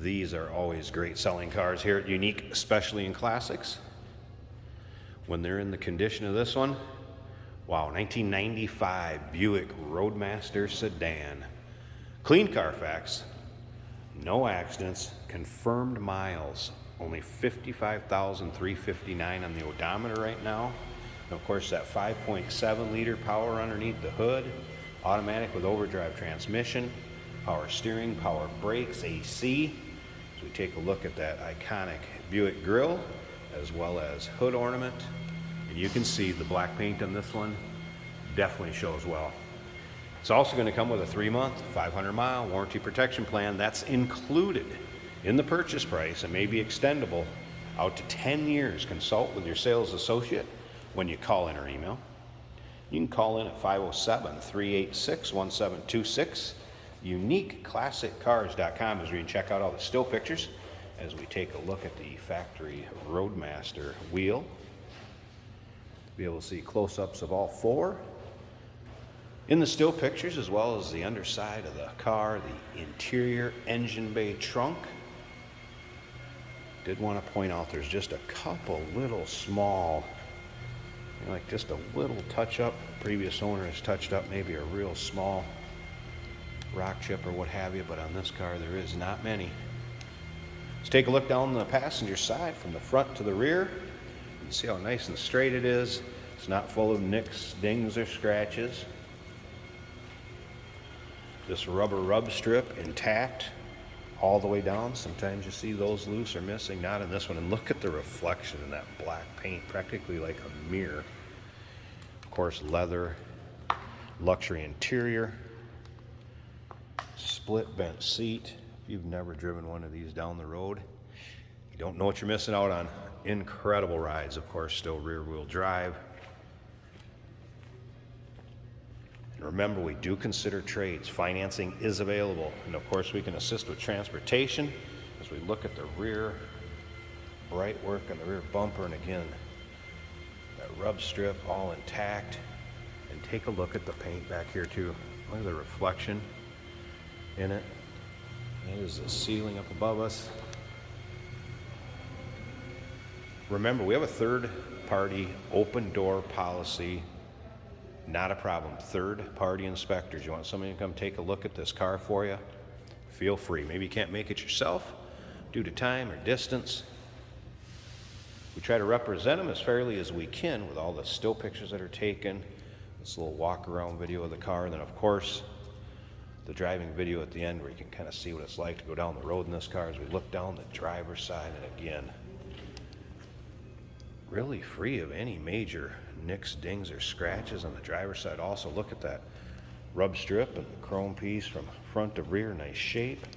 These are always great selling cars here at Unique, especially in classics. When they're in the condition of this one, wow, 1995 Buick Roadmaster sedan. Clean Carfax, no accidents, confirmed miles, only 55,359 on the odometer right now. And of course that 5.7 liter power underneath the hood, automatic with overdrive transmission, power steering, power brakes, AC. So we take a look at that iconic Buick grille as well as hood ornament. And you can see the black paint on this one definitely shows well. It's also going to come with a 3-month, 500-mile warranty protection plan. That's included in the purchase price and may be extendable out to 10 years. Consult with your sales associate when you call in or email. You can call in at 507-386-1726. UniqueClassicCars.com is where you can check out all the still pictures as we take a look at the factory Roadmaster wheel. Be able to see close-ups of all four in the still pictures, as well as the underside of the car, the interior engine bay trunk. Did want to point out there's just a couple little small, like just a little touch-up. Previous owner has touched up maybe a real small rock chip or what have you, but on this car there is not many. Let's take a look down the passenger side from the front to the rear. You can see how nice and straight it is. It's not full of nicks, dings, or scratches. This rubber rub strip intact all the way down. Sometimes you see those loose or missing, not in this one. And look at the reflection in that black paint, practically like a mirror. Of course, leather, luxury interior, split bench seat. If you've never driven one of these down the road, you don't know what you're missing out on. Incredible rides, of course, still rear wheel drive. And remember, we do consider trades. Financing is available. And of course, we can assist with transportation as we look at the rear bright work on the rear bumper. And again, that rub strip all intact. And take a look at the paint back here too. Look at the reflection in it. That is the ceiling up above us. Remember, we have a third-party open door policy. Not a problem. Third-party inspectors. You want somebody to come take a look at this car for you? Feel free. Maybe you can't make it yourself due to time or distance. We try to represent them as fairly as we can with all the still pictures that are taken, this little walk-around video of the car, and then, of course, the driving video at the end where you can kind of see what it's like to go down the road in this car as we look down the driver's side. And again, really free of any major nicks, dings, or scratches on the driver's side. Also, look at that rub strip and the chrome piece from front to rear, nice shape.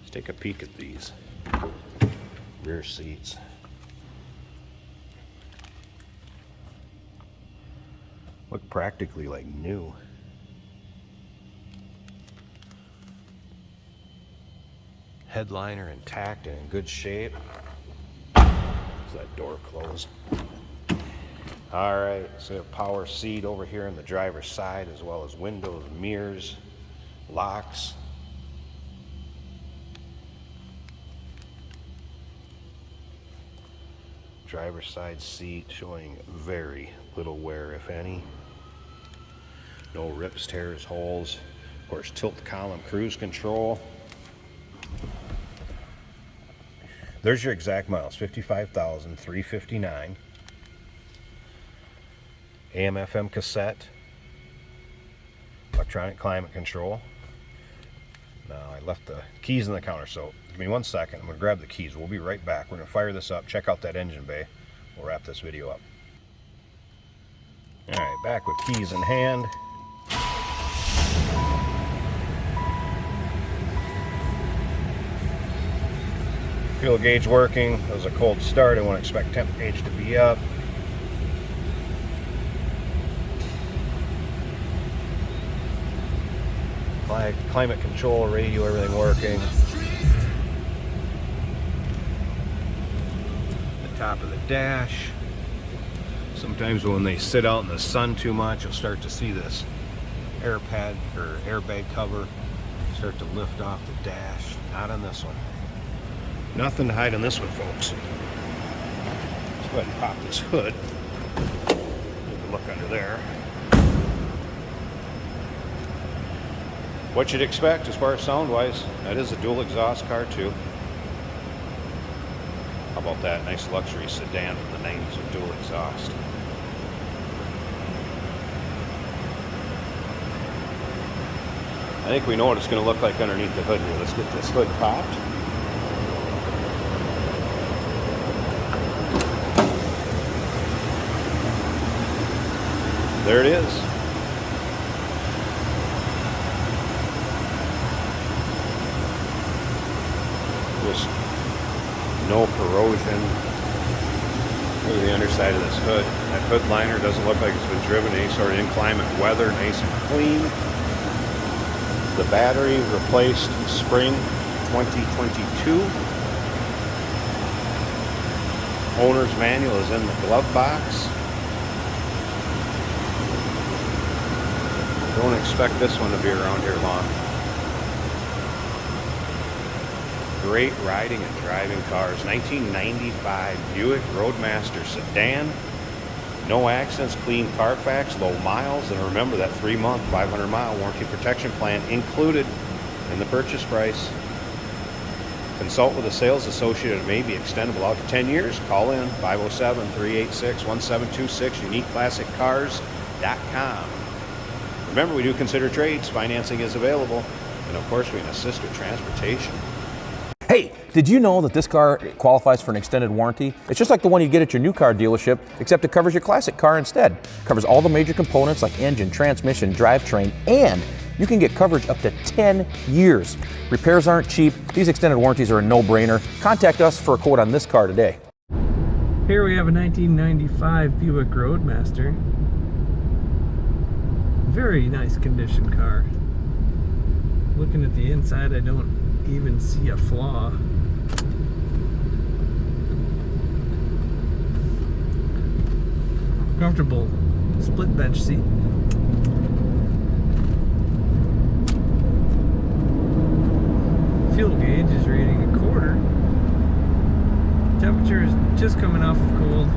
Let's take a peek at these rear seats. Look practically like new. Headliner intact and in good shape. That door closed. All right, so a power seat over here on the driver's side, as well as windows, mirrors, locks. Driver's side seat showing very little wear, if any. No rips, tears, holes. Of course, tilt column cruise control. There's your exact miles, 55,359. AM/FM cassette. Electronic climate control. Now, I left the keys in the counter, so give me 1 second. I'm going to grab the keys. We'll be right back. We're going to fire this up, check out that engine bay. We'll wrap this video up. All right, back with keys in hand. Fuel gauge working. That was a cold start. I won't expect temp gauge to be up. Climate control, radio, everything working. The top of the dash. Sometimes when they sit out in the sun too much, you'll start to see this air pad or airbag cover start to lift off the dash. Not on this one. Nothing to hide on this one, folks. Let's go ahead and pop this hood. Take a look under there. What you'd expect as far as sound-wise. That is a dual exhaust car too. How about that? Nice luxury sedan from the 90s with dual exhaust. I think we know what it's going to look like underneath the hood here. Let's get this hood popped. There it is. Just no corrosion. Look at the underside of this hood. That hood liner doesn't look like it's been driven in any sort of inclement weather. Nice and clean. The battery replaced spring 2022. Owner's manual is in the glove box. Don't expect this one to be around here long. Great riding and driving cars. 1995 Buick Roadmaster sedan. No accidents, clean Carfax, low miles, and remember that 3-month, 500-mile warranty protection plan included in the purchase price. Consult with a sales associate. It may be extendable out to 10 years. Call in 507-386-1726, uniqueclassiccars.com. Remember, we do consider trades. Financing is available. And of course, we can assist with transportation. Hey, did you know that this car qualifies for an extended warranty? It's just like the one you get at your new car dealership, except it covers your classic car instead. It covers all the major components like engine, transmission, drivetrain, and you can get coverage up to 10 years. Repairs aren't cheap. These extended warranties are a no-brainer. Contact us for a quote on this car today. Here we have a 1995 Buick Roadmaster. Very nice condition car. Looking at the inside, I don't even see a flaw. Comfortable split bench seat. Fuel gauge is reading a quarter. Temperature is just coming off of cold.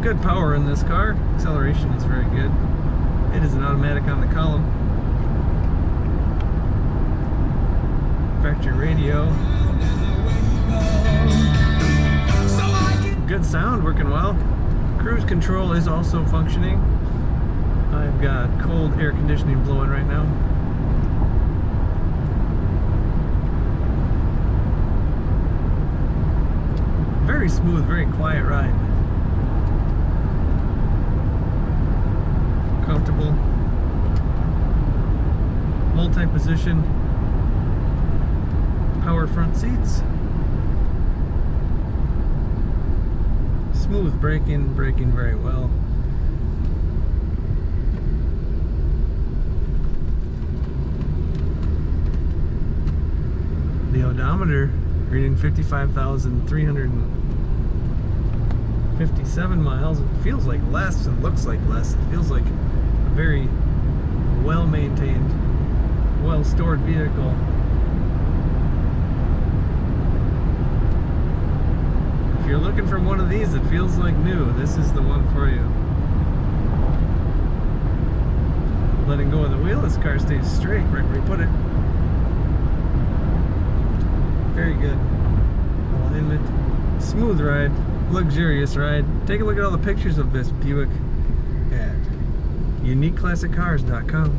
Good power in this car. Acceleration is very good. It is an automatic on the column. Factory radio. Good sound, working well. Cruise control is also functioning. I've got cold air conditioning blowing right now. Very smooth, very quiet ride. Comfortable. Multi-position. Power front seats. Smooth braking very well. The odometer reading 55,357 miles. It feels like less and looks like less. It feels like a very well-maintained, well-stored vehicle. If you're looking for one of these that feels like new, this is the one for you. Letting go of the wheel, this car stays straight right where you put it. Very good alignment. Smooth ride, luxurious ride. Take a look at all the pictures of this Buick at uniqueclassiccars.com.